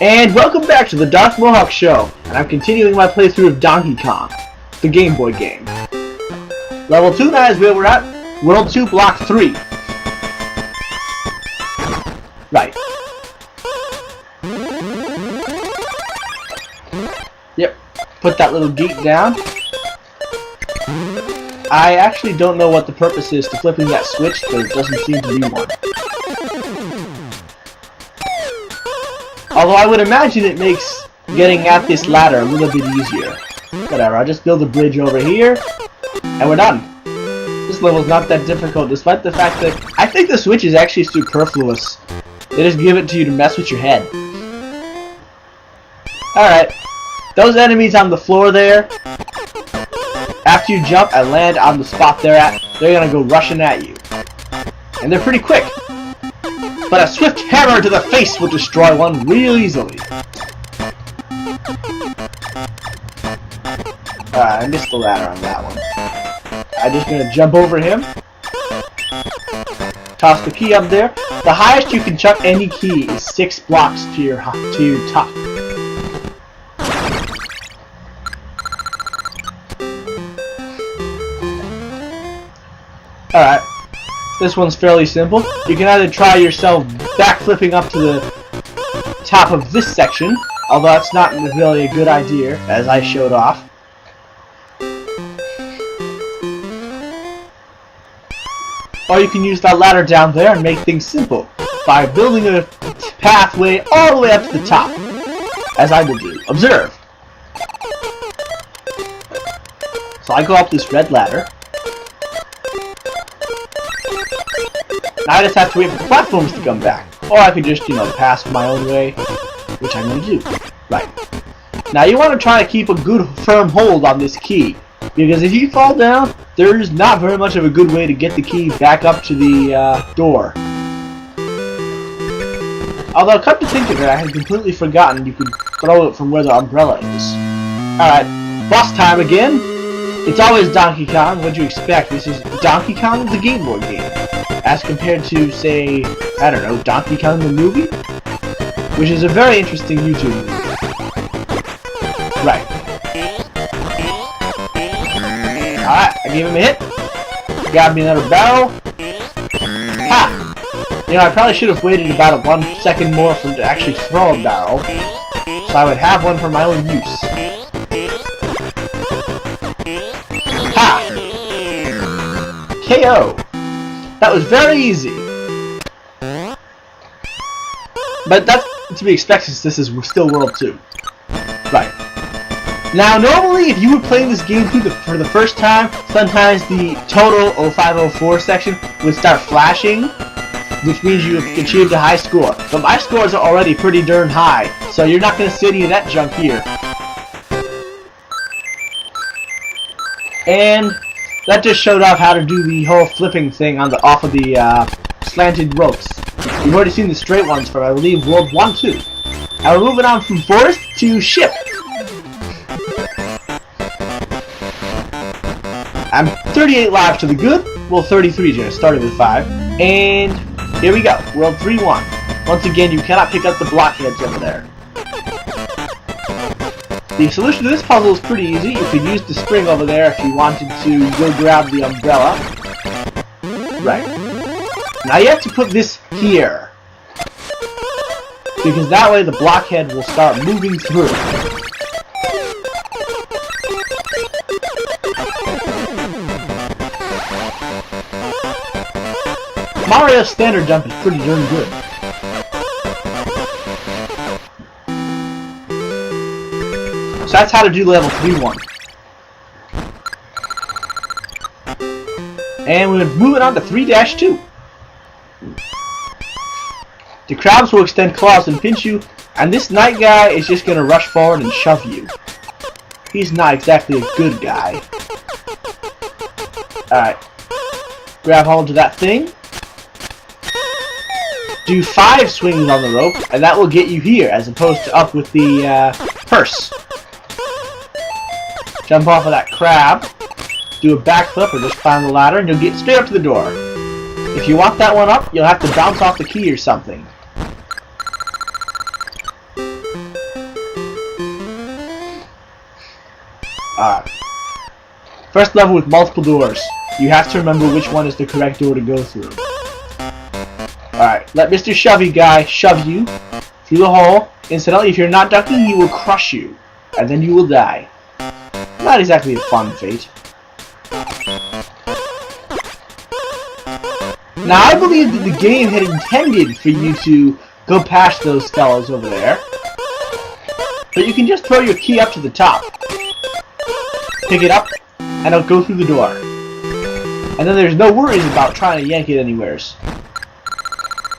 And welcome back to the Darth Mohawk Show, and I'm continuing my playthrough of Donkey Kong, the Game Boy game. Level 2 now is where we're at, World 2, Block 3. Right. Yep, put that little geek down. I actually don't know what the purpose is to flipping that switch, but it doesn't seem to be one. Although I would imagine it makes getting at this ladder a little bit easier. Whatever, I'll just build a bridge over here, and we're done. This level's not that difficult, despite the fact that I think the switch is actually superfluous. They just give it to you to mess with your head. Alright, those enemies on the floor there, after you jump and land on the spot they're at, they're gonna go rushing at you. And they're pretty quick. But a swift hammer to the face will destroy one real easily. I missed the ladder on that one. I'm just gonna jump over him. Toss the key up there. The highest you can chuck any key is 6 blocks to your top. Alright. This one's fairly simple. You can either try yourself backflipping up to the top of this section, although that's not really a good idea, as I showed off. Or you can use that ladder down there and make things simple by building a pathway all the way up to the top, as I will do. Observe! So I go up this red ladder. Now I just have to wait for the platforms to come back. Or I could just, pass my own way, which I'm going to do. Right. Now you want to try to keep a good firm hold on this key, because if you fall down, there's not very much of a good way to get the key back up to the door. Although, come to think of it, I had completely forgotten you could throw it from where the umbrella is. Alright, boss time again. It's always Donkey Kong. What'd you expect? This is Donkey Kong, the Game Boy game. As compared to, say, I don't know, Donkey Kong the movie? Which is a very interesting YouTube movie. Right. Alright, I gave him a hit. Got me another barrel. Ha! I probably should have waited about 1 second more for him to actually throw a barrel, so I would have one for my own use. Ha! KO! That was very easy. But that's to be expected since this is still World 2. Right. Now, normally, if you were playing this game for the first time, sometimes the total 0504 section would start flashing, which means you have achieved a high score. But my scores are already pretty darn high, so you're not going to see any of that junk here. And that just showed off how to do the whole flipping thing off of the slanted ropes. You've already seen the straight ones from, I believe, World 1, 2. Now we're moving on from forest to ship. I'm 38 lives to the good. Well, 33 just started with 5. And here we go. World 3-1. Once again, you cannot pick up the blockheads over there. The solution to this puzzle is pretty easy. You could use the spring over there if you wanted to go grab the umbrella. Right. Now you have to put this here, because that way the blockhead will start moving through. Mario's standard jump is pretty darn good. So that's how to do level 3-1. And we're moving on to 3-2. The crabs will extend claws and pinch you, and this knight guy is just going to rush forward and shove you. He's not exactly a good guy. Alright. Grab hold to that thing. Do 5 swings on the rope, and that will get you here, as opposed to up with the purse. Jump off of that crab, do a backflip, or just climb the ladder, and you'll get straight up to the door. If you want that one up, you'll have to bounce off the key or something. First level with multiple doors. You have to remember which one is the correct door to go through. Alright, let Mr. Shovey guy shove you through the hole. Incidentally, if you're not ducking, he will crush you. And then you will die. Not exactly a fun fate. Now, I believe that the game had intended for you to go past those fellows over there. But you can just throw your key up to the top. Pick it up, and it'll go through the door. And then there's no worries about trying to yank it anywheres.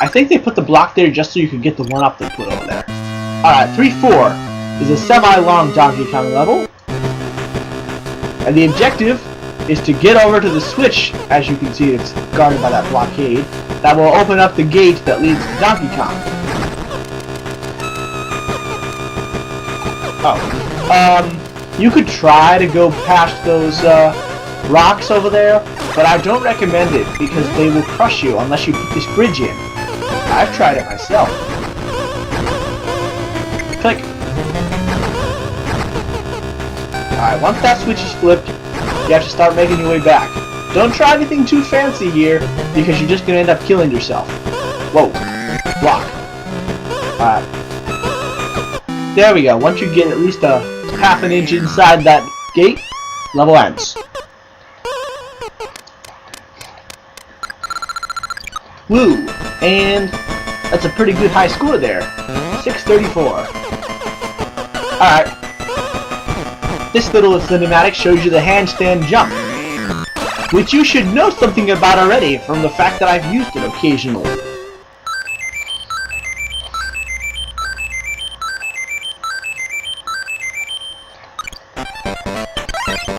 I think they put the block there just so you could get the one up they put over there. Alright, 3-4 is a semi-long Donkey Kong level. And the objective is to get over to the switch. As you can see, it's guarded by that blockade. That will open up the gate that leads to Donkey Kong. Oh. You could try to go past those rocks over there, but I don't recommend it because they will crush you unless you put this bridge in. I've tried it myself. Click. Alright, once that switch is flipped, you have to start making your way back. Don't try anything too fancy here, because you're just going to end up killing yourself. Whoa. Block. Alright. There we go. Once you get at least a half an inch inside that gate, level ends. Woo! And that's a pretty good high score there. 634. Alright. This little cinematic shows you the handstand jump, which you should know something about already from the fact that I've used it occasionally.